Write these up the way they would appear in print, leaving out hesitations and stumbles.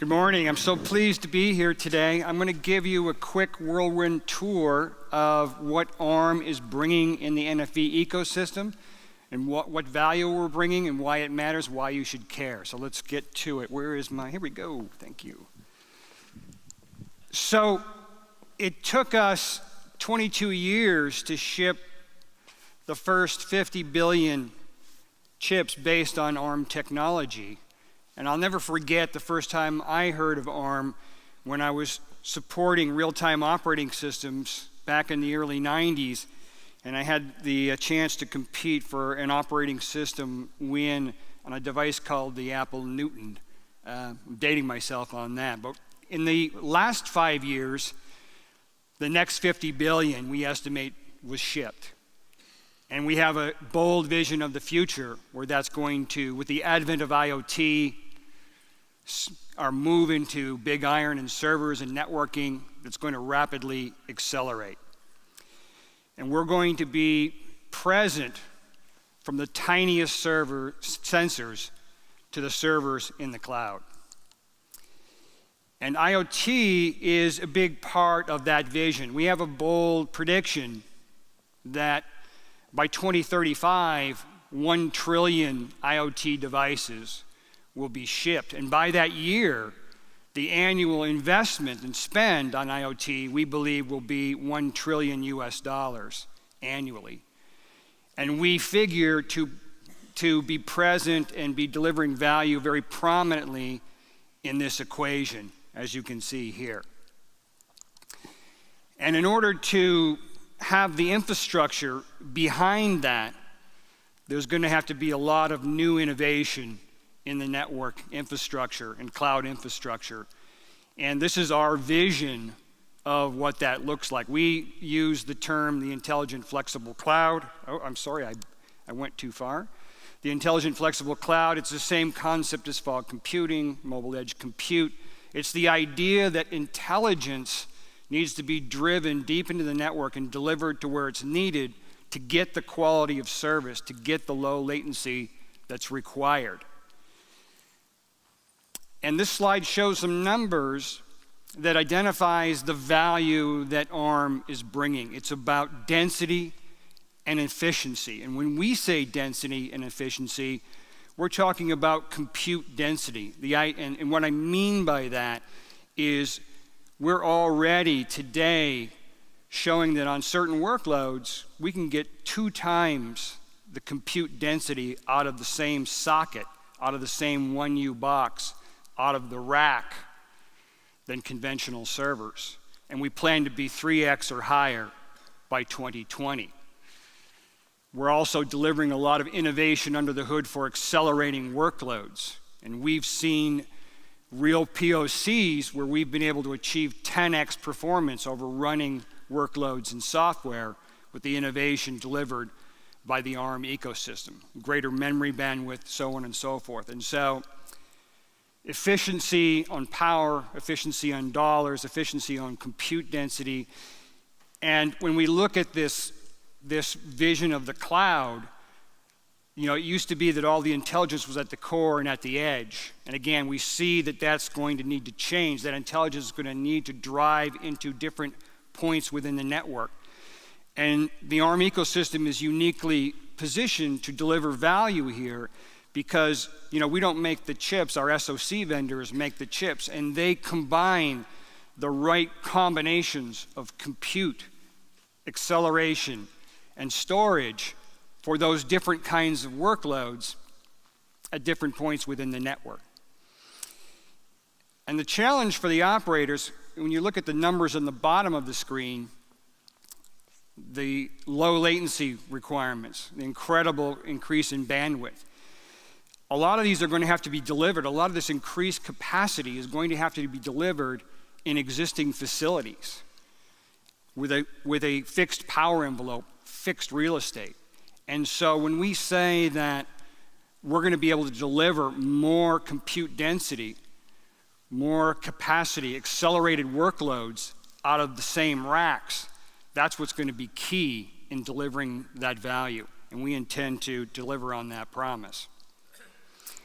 Good morning. I'm so pleased to be here today. I'm going to give you a quick whirlwind tour of what ARM is bringing in the NFV ecosystem and what value we're bringing and why it matters, why you should care. So let's get to it. Here we go. Thank you. So it took us 22 years to ship the first 50 billion chips based on ARM technology. And I'll never forget the first time I heard of ARM when I was supporting real-time operating systems back in the early 90s, and I had the chance to compete for an operating system win on a device called the Apple Newton. I'm dating myself on that. But in the last 5 years, the next 50 billion, we estimate, was shipped. And we have a bold vision of the future where that's going to, with the advent of IoT, our move into big iron and servers and networking, that's going to rapidly accelerate. And we're going to be present from the tiniest sensors to the servers in the cloud. And IoT is a big part of that vision. We have a bold prediction that by 2035, 1 trillion IoT devices will be shipped. And by that year, the annual investment and spend on IoT, we believe, will be $1 trillion annually. And we figure to be present and be delivering value very prominently in this equation, as you can see here. And in order to have the infrastructure behind that, there's going to have to be a lot of new innovation in the network infrastructure and cloud infrastructure. And this is our vision of what that looks like. We use the term the intelligent flexible cloud. Oh, I'm sorry, I went too far. The intelligent flexible cloud, it's the same concept as fog computing, mobile edge compute. It's the idea that intelligence needs to be driven deep into the network and delivered to where it's needed to get the quality of service, to get the low latency that's required. And this slide shows some numbers that identifies the value that ARM is bringing. It's about density and efficiency. And when we say density and efficiency, we're talking about compute density. And what I mean by that is we're already today showing that on certain workloads, we can get 2 times the compute density out of the same socket, out of the same 1U box, out of the rack than conventional servers. And we plan to be 3x or higher by 2020. We're also delivering a lot of innovation under the hood for accelerating workloads. And we've seen real POCs where we've been able to achieve 10x performance over running workloads and software with the innovation delivered by the ARM ecosystem. Greater memory bandwidth, so on and so forth. And so efficiency on power, efficiency on dollars, efficiency on compute density. And when we look at this vision of the cloud, it used to be that all the intelligence was at the core and at the edge. And again, we see that that's going to need to change. That intelligence is going to need to drive into different points within the network. And the ARM ecosystem is uniquely positioned to deliver value here because, we don't make the chips, our SoC vendors make the chips, and they combine the right combinations of compute, acceleration, and storage for those different kinds of workloads at different points within the network. And the challenge for the operators, when you look at the numbers on the bottom of the screen, the low latency requirements, the incredible increase in bandwidth, a lot of these are going to have to be delivered. A lot of this increased capacity is going to have to be delivered in existing facilities with a fixed power envelope, fixed real estate. And so when we say that we're going to be able to deliver more compute density, more capacity, accelerated workloads out of the same racks, that's what's going to be key in delivering that value. And we intend to deliver on that promise.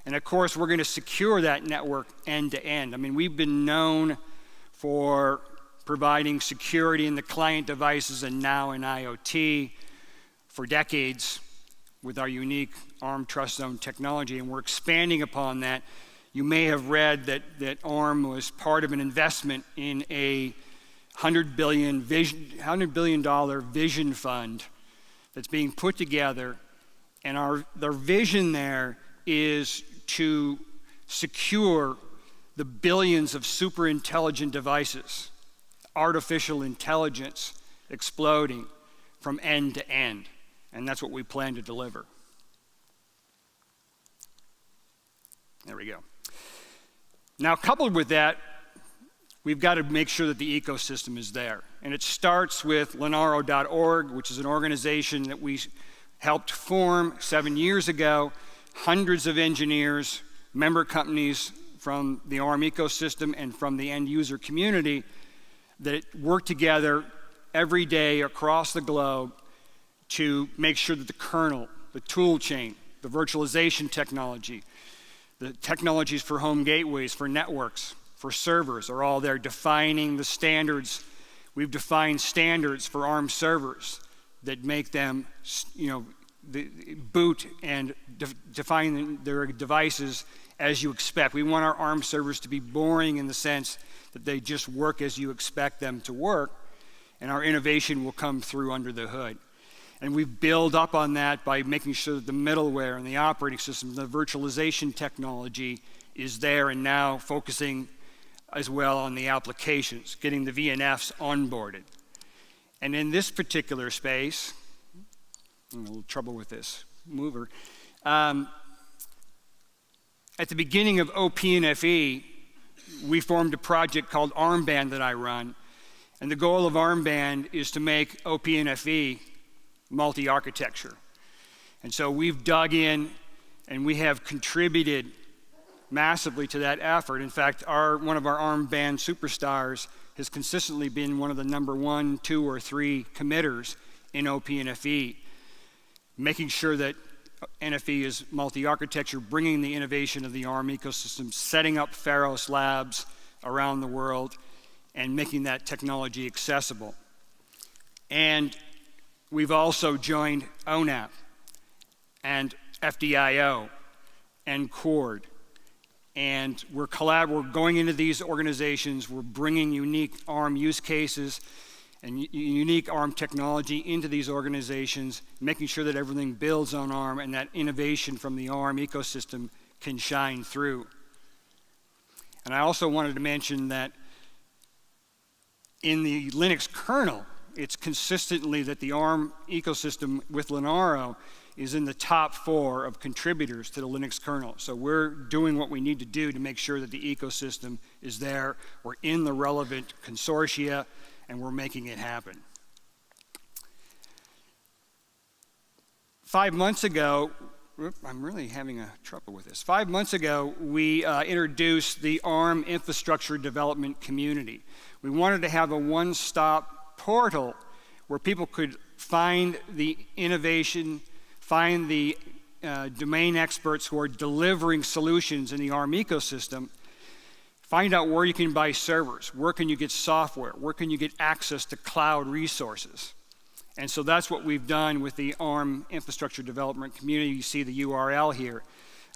And of course, we're going to secure that network end to end. I mean, we've been known for providing security in the client devices and now in IoT for decades with our unique ARM Trust Zone technology, and we're expanding upon that. You may have read that ARM was part of an investment in a $100 billion vision fund that's being put together, and their vision there is to secure the billions of super intelligent devices, artificial intelligence exploding from end to end, and that's what we plan to deliver. There we go. Now, coupled with that, we've got to make sure that the ecosystem is there. And it starts with Linaro.org, which is an organization that we helped form 7 years ago. Hundreds of engineers, member companies from the ARM ecosystem and from the end user community that work together every day across the globe to make sure that the kernel, the tool chain, the virtualization technology, the technologies for home gateways, for networks, for servers are all there defining the standards. We've defined standards for ARM servers that make them, boot and define their devices as you expect. We want our ARM servers to be boring in the sense that they just work as you expect them to work, and our innovation will come through under the hood. And we build up on that by making sure that the middleware and the operating system, the virtualization technology is there, and now focusing as well on the applications, getting the VNFs onboarded. And in this particular space, a little trouble with this mover, at the beginning of OPNFV, we formed a project called ARMBand that I run, and the goal of ARMBand is to make OPNFV multi-architecture. And so we've dug in and we have contributed massively to that effort. In fact, one of our ARMBand superstars has consistently been one of the number 1, 2, or 3 committers in OPNFV, making sure that NFV is multi-architecture, bringing the innovation of the ARM ecosystem, setting up Pharos labs around the world, and making that technology accessible. And we've also joined ONAP and FDIO and CORD. And we're going into these organizations, we're bringing unique ARM use cases and unique ARM technology into these organizations, making sure that everything builds on ARM and that innovation from the ARM ecosystem can shine through. And I also wanted to mention that in the Linux kernel, it's consistently that the ARM ecosystem with Linaro is in the top 4 of contributors to the Linux kernel. So we're doing what we need to do to make sure that the ecosystem is there. We're in the relevant consortia, and we're making it happen. 5 months ago, I'm really having trouble with this. 5 months ago, we introduced the ARM infrastructure development community. We wanted to have a one-stop portal where people could find the innovation, find the domain experts who are delivering solutions in the ARM ecosystem, find out where you can buy servers, where can you get software, where can you get access to cloud resources. And so that's what we've done with the ARM infrastructure development community. You see the URL here.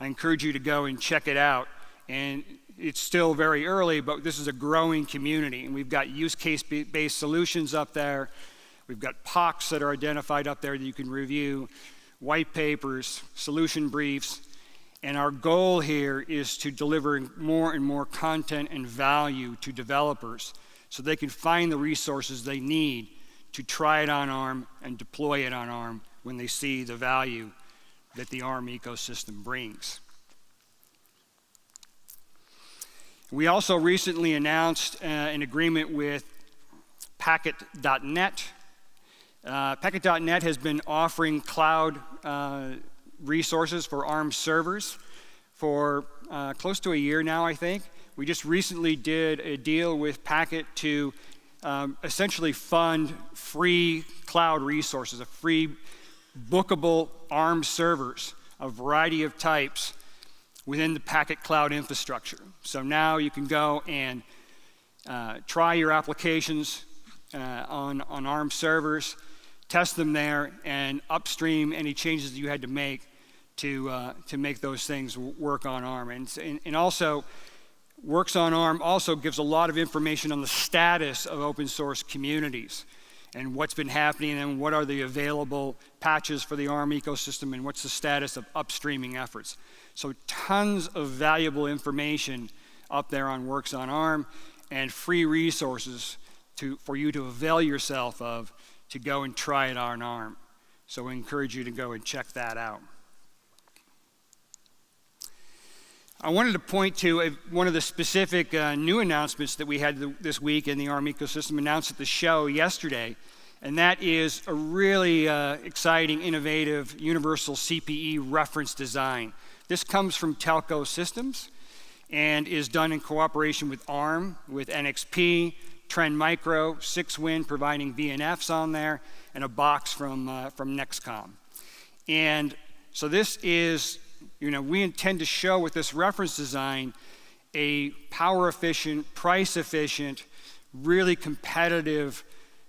I encourage you to go and check it out. And it's still very early, but this is a growing community. And we've got use case-based solutions up there. We've got POCs that are identified up there that you can review, white papers, solution briefs. And our goal here is to deliver more and more content and value to developers so they can find the resources they need to try it on ARM and deploy it on ARM when they see the value that the ARM ecosystem brings. We also recently announced an agreement with Packetnet. Packetnet has been offering cloud resources for ARM servers for close to a year now, I think. We just recently did a deal with Packet to essentially fund free cloud resources, a free bookable ARM servers, a variety of types, within the Packet Cloud infrastructure. So now you can go and try your applications on ARM servers, test them there, and upstream any changes that you had to make to make those things work on ARM. And also, Works on ARM also gives a lot of information on the status of open source communities and what's been happening and what are the available patches for the ARM ecosystem and what's the status of upstreaming efforts. So tons of valuable information up there on Works on ARM and free resources for you to avail yourself of to go and try it on ARM. So we encourage you to go and check that out. I wanted to point to one of the specific new announcements that we had this week in the ARM ecosystem, announced at the show yesterday, and that is a really exciting, innovative, universal CPE reference design. This comes from Telco Systems and is done in cooperation with ARM, with NXP, Trend Micro, 6Win providing VNFs on there, and a box from Nexcom. And so this is, we intend to show with this reference design a power efficient, price efficient, really competitive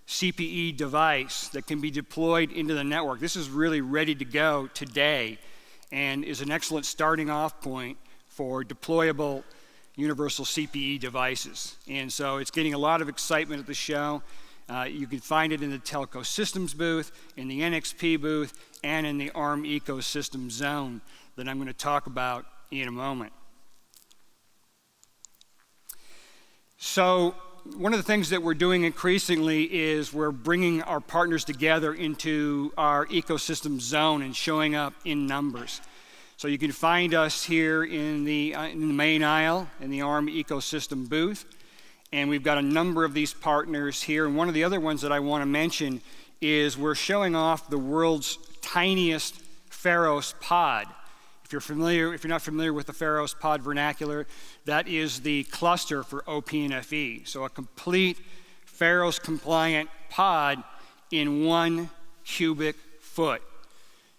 CPE device that can be deployed into the network. This is really ready to go today and is an excellent starting off point for deployable universal CPE devices. And so it's getting a lot of excitement at the show. You can find it in the Telco Systems booth, in the NXP booth, and in the ARM ecosystem zone that I'm going to talk about in a moment. So one of the things that we're doing increasingly is we're bringing our partners together into our ecosystem zone and showing up in numbers. So you can find us here in the main aisle in the ARM ecosystem booth. And we've got a number of these partners here. And one of the other ones that I want to mention is we're showing off the world's tiniest Pharos Pod. If you're not familiar with the Pharos Pod vernacular, that is the cluster for OPNFV. So a complete Pharos compliant pod in 1 cubic foot,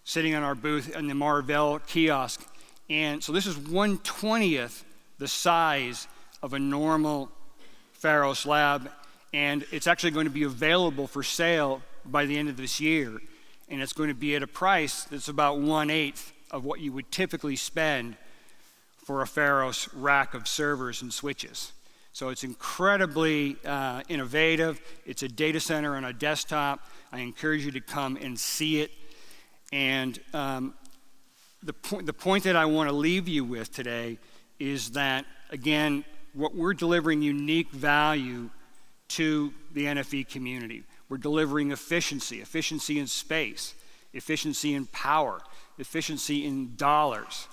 sitting on our booth in the Marvell kiosk. And so this is 1/20th the size of a normal Pharos lab, and it's actually going to be available for sale by the end of this year. And it's going to be at a price that's about 1/8 of what you would typically spend for a Pharos rack of servers and switches. So it's incredibly innovative. It's a data center on a desktop. I encourage you to come and see it. And the point that I want to leave you with today is that, again, what we're delivering unique value to the NFV community. We're delivering efficiency in space, efficiency in power, efficiency in dollars.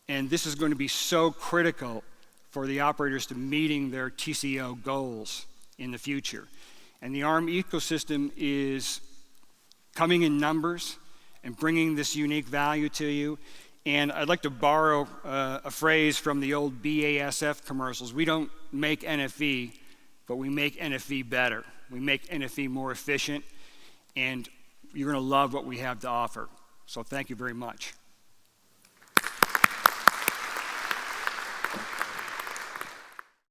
And this is going to be so critical for the operators to meeting their TCO goals in the future. And the ARM ecosystem is coming in numbers and bringing this unique value to you. And I'd like to borrow a phrase from the old BASF commercials. We don't make NFV, but we make NFV better. We make NFV more efficient, and you're going to love what we have to offer. So thank you very much.